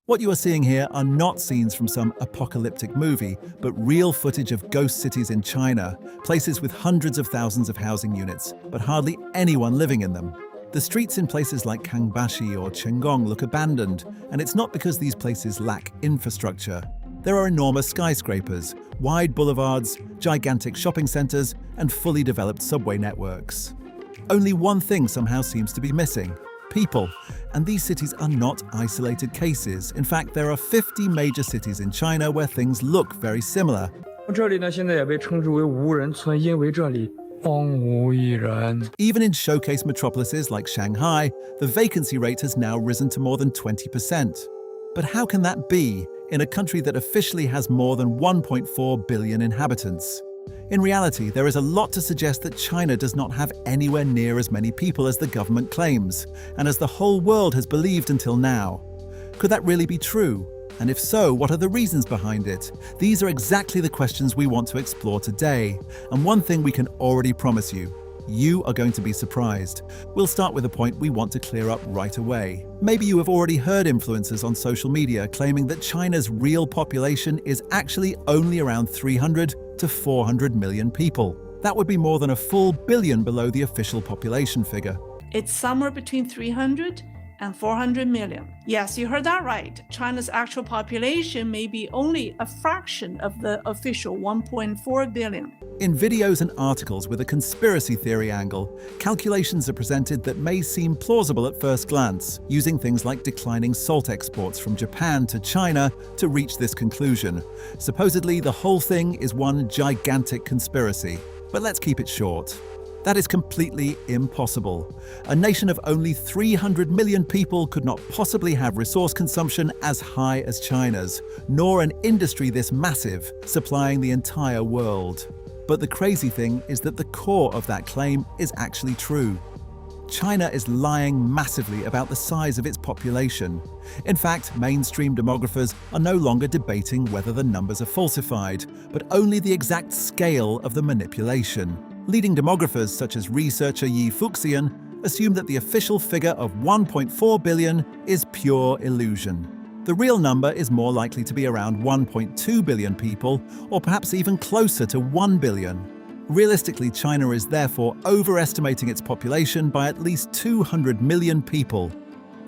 What you are seeing here are not scenes from some apocalyptic movie, but real footage of ghost cities in China, places with hundreds of thousands of housing units, but hardly anyone living in them. The streets in places like Kangbashi or Chenggong look abandoned, and it's not because these places lack infrastructure. There are enormous skyscrapers, wide boulevards, gigantic shopping centers, and fully developed subway networks. Only one thing somehow seems to be missing: people. And these cities are not isolated cases. In fact, there are 50 major cities in China where things look very similar. 这里呢，现在也被称之为无人村，因为这里荒无一人。 Even in showcase metropolises like Shanghai, the vacancy rate has now risen to more than 20%. But how can that be in a country that officially has more than 1.4 billion inhabitants? In reality, there is a lot to suggest that China does not have anywhere near as many people as the government claims, and as the whole world has believed until now. Could that really be true? And if so, what are the reasons behind it? These are exactly the questions we want to explore today. And one thing we can already promise you: you are going to be surprised. We'll start with a point we want to clear up right away. Maybe you have already heard influencers on social media claiming that China's real population is actually only around 300 to 400 million people. That would be more than a full billion below the official population figure. It's somewhere between 300 and 400 million. Yes, you heard that right. China's actual population may be only a fraction of the official 1.4 billion. In videos and articles with a conspiracy theory angle, calculations are presented that may seem plausible at first glance, using things like declining salt exports from Japan to China to reach this conclusion. Supposedly, the whole thing is one gigantic conspiracy. But let's keep it short. That is completely impossible. A nation of only 300 million people could not possibly have resource consumption as high as China's, nor an industry this massive, supplying the entire world. But the crazy thing is that the core of that claim is actually true. China is lying massively about the size of its population. In fact, mainstream demographers are no longer debating whether the numbers are falsified, but only the exact scale of the manipulation. Leading demographers such as researcher Yi Fuxian assume that the official figure of 1.4 billion is pure illusion. The real number is more likely to be around 1.2 billion people, or perhaps even closer to 1 billion. Realistically, China is therefore overestimating its population by at least 200 million people.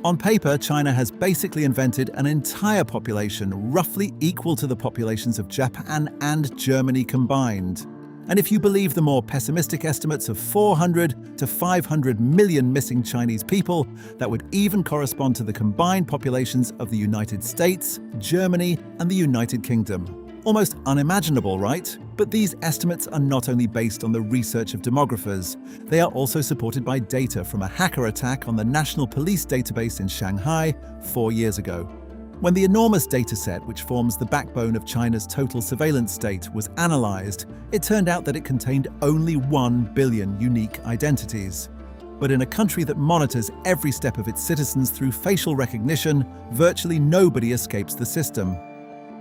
On paper, China has basically invented an entire population roughly equal to the populations of Japan and Germany combined. And if you believe the more pessimistic estimates of 400 to 500 million missing Chinese people, that would even correspond to the combined populations of the United States, Germany, and the United Kingdom. Almost unimaginable, right? But these estimates are not only based on the research of demographers, they are also supported by data from a hacker attack on the National Police database in Shanghai 4 years ago. When the enormous dataset which forms the backbone of China's total surveillance state was analyzed, it turned out that it contained only 1 billion unique identities. But in a country that monitors every step of its citizens through facial recognition, virtually nobody escapes the system.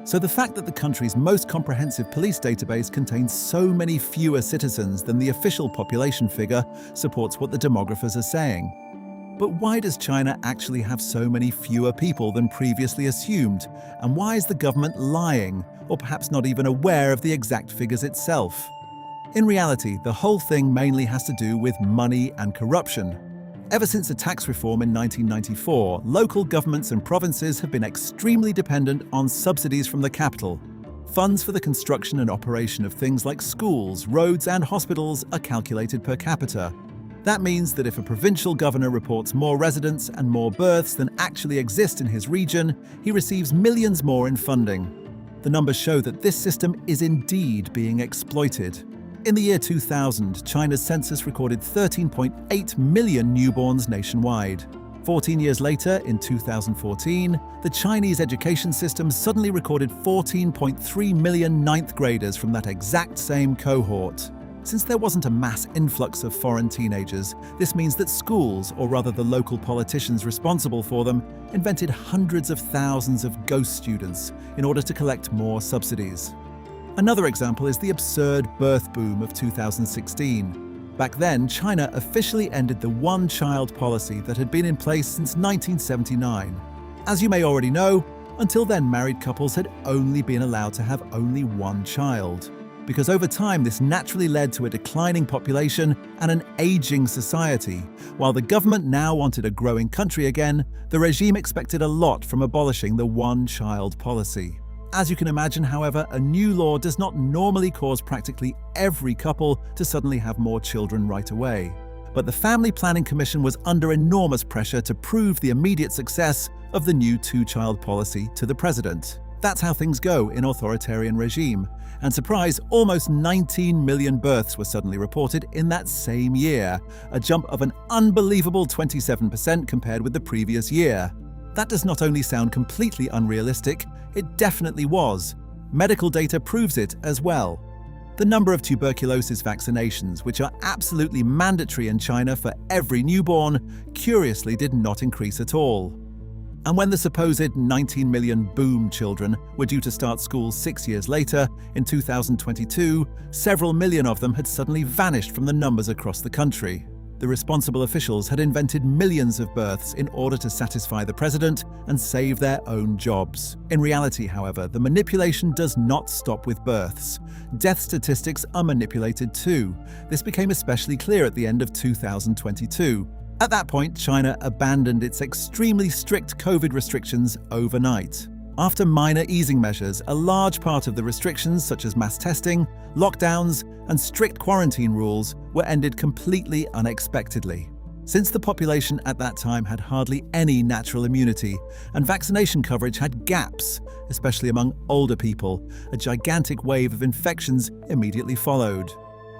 So the fact that the country's most comprehensive police database contains so many fewer citizens than the official population figure supports what the demographers are saying. But why does China actually have so many fewer people than previously assumed? And why is the government lying, or perhaps not even aware of the exact figures itself? In reality, the whole thing mainly has to do with money and corruption. Ever since a tax reform in 1994, local governments and provinces have been extremely dependent on subsidies from the capital. Funds for the construction and operation of things like schools, roads, and hospitals are calculated per capita. That means that if a provincial governor reports more residents and more births than actually exist in his region, he receives millions more in funding. The numbers show that this system is indeed being exploited. In the year 2000, China's census recorded 13.8 million newborns nationwide. 14 years later, in 2014, the Chinese education system suddenly recorded 14.3 million ninth graders from that exact same cohort. Since there wasn't a mass influx of foreign teenagers, this means that schools, or rather the local politicians responsible for them, invented hundreds of thousands of ghost students in order to collect more subsidies. Another example is the absurd birth boom of 2016. Back then, China officially ended the one-child policy that had been in place since 1979. As you may already know, Until then, married couples had only been allowed to have only one child. Because over time, this naturally led to a declining population and an aging society. While the government now wanted a growing country again, the regime expected a lot from abolishing the one-child policy. As you can imagine, however, a new law does not normally cause practically every couple to suddenly have more children right away. But the Family Planning Commission was under enormous pressure to prove the immediate success of the new two-child policy to the president. That's how things go in authoritarian regime. And surprise, almost 19 million births were suddenly reported in that same year, a jump of an unbelievable 27% compared with the previous year. That does not only sound completely unrealistic, it definitely was. Medical data proves it as well. The number of tuberculosis vaccinations, which are absolutely mandatory in China for every newborn, curiously did not increase at all. And when the supposed 19 million boom children were due to start school 6 years later, in 2022, several million of them had suddenly vanished from the numbers across the country. The responsible officials had invented millions of births in order to satisfy the president and save their own jobs. In reality, however, the manipulation does not stop with births. Death statistics are manipulated too. This became especially clear at the end of 2022. At that point, China abandoned its extremely strict COVID restrictions overnight. After minor easing measures, a large part of the restrictions such as mass testing, lockdowns, and strict quarantine rules were ended completely unexpectedly. Since the population at that time had hardly any natural immunity, and vaccination coverage had gaps, especially among older people, a gigantic wave of infections immediately followed.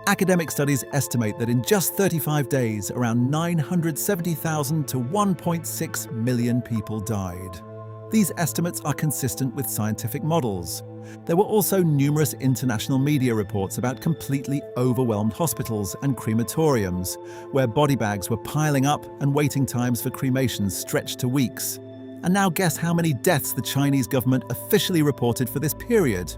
Academic studies estimate that in just 35 days, around 970,000 to 1.6 million people died. These estimates are consistent with scientific models. There were also numerous international media reports about completely overwhelmed hospitals and crematoriums, where body bags were piling up and waiting times for cremations stretched to weeks. And now guess how many deaths the Chinese government officially reported for this period?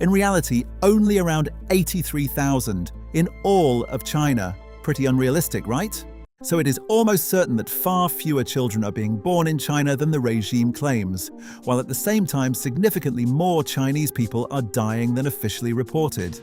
In reality, only around 83,000 in all of China. Pretty unrealistic, right? So it is almost certain that far fewer children are being born in China than the regime claims, while at the same time significantly more Chinese people are dying than officially reported.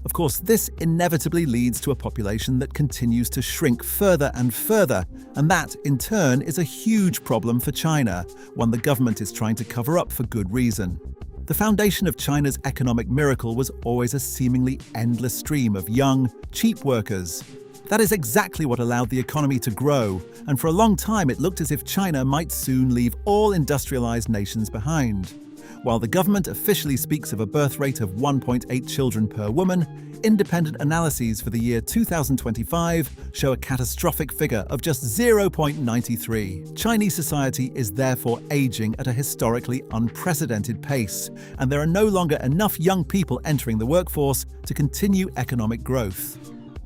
Of course, this inevitably leads to a population that continues to shrink further and further, and that, in turn, is a huge problem for China, one the government is trying to cover up for good reason. The foundation of China's economic miracle was always a seemingly endless stream of young, cheap workers. That is exactly what allowed the economy to grow, and for a long time it looked as if China might soon leave all industrialized nations behind. While the government officially speaks of a birth rate of 1.8 children per woman, independent analyses for the year 2025 show a catastrophic figure of just 0.93. Chinese society is therefore aging at a historically unprecedented pace, and there are no longer enough young people entering the workforce to continue economic growth.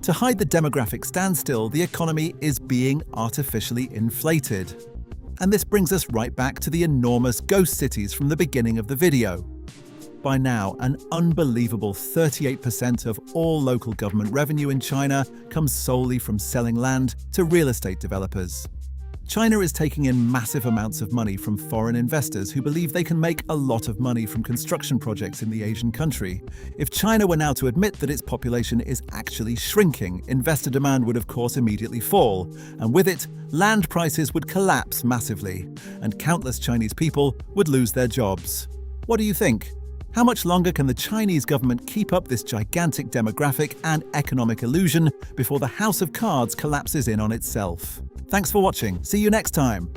To hide the demographic standstill, the economy is being artificially inflated. And this brings us right back to the enormous ghost cities from the beginning of the video. By now, an unbelievable 38% of all local government revenue in China comes solely from selling land to real estate developers. China is taking in massive amounts of money from foreign investors who believe they can make a lot of money from construction projects in the Asian country. If China were now to admit that its population is actually shrinking, investor demand would of course immediately fall, and with it, land prices would collapse massively, and countless Chinese people would lose their jobs. What do you think? How much longer can the Chinese government keep up this gigantic demographic and economic illusion before the house of cards collapses in on itself? Thanks for watching. See you next time.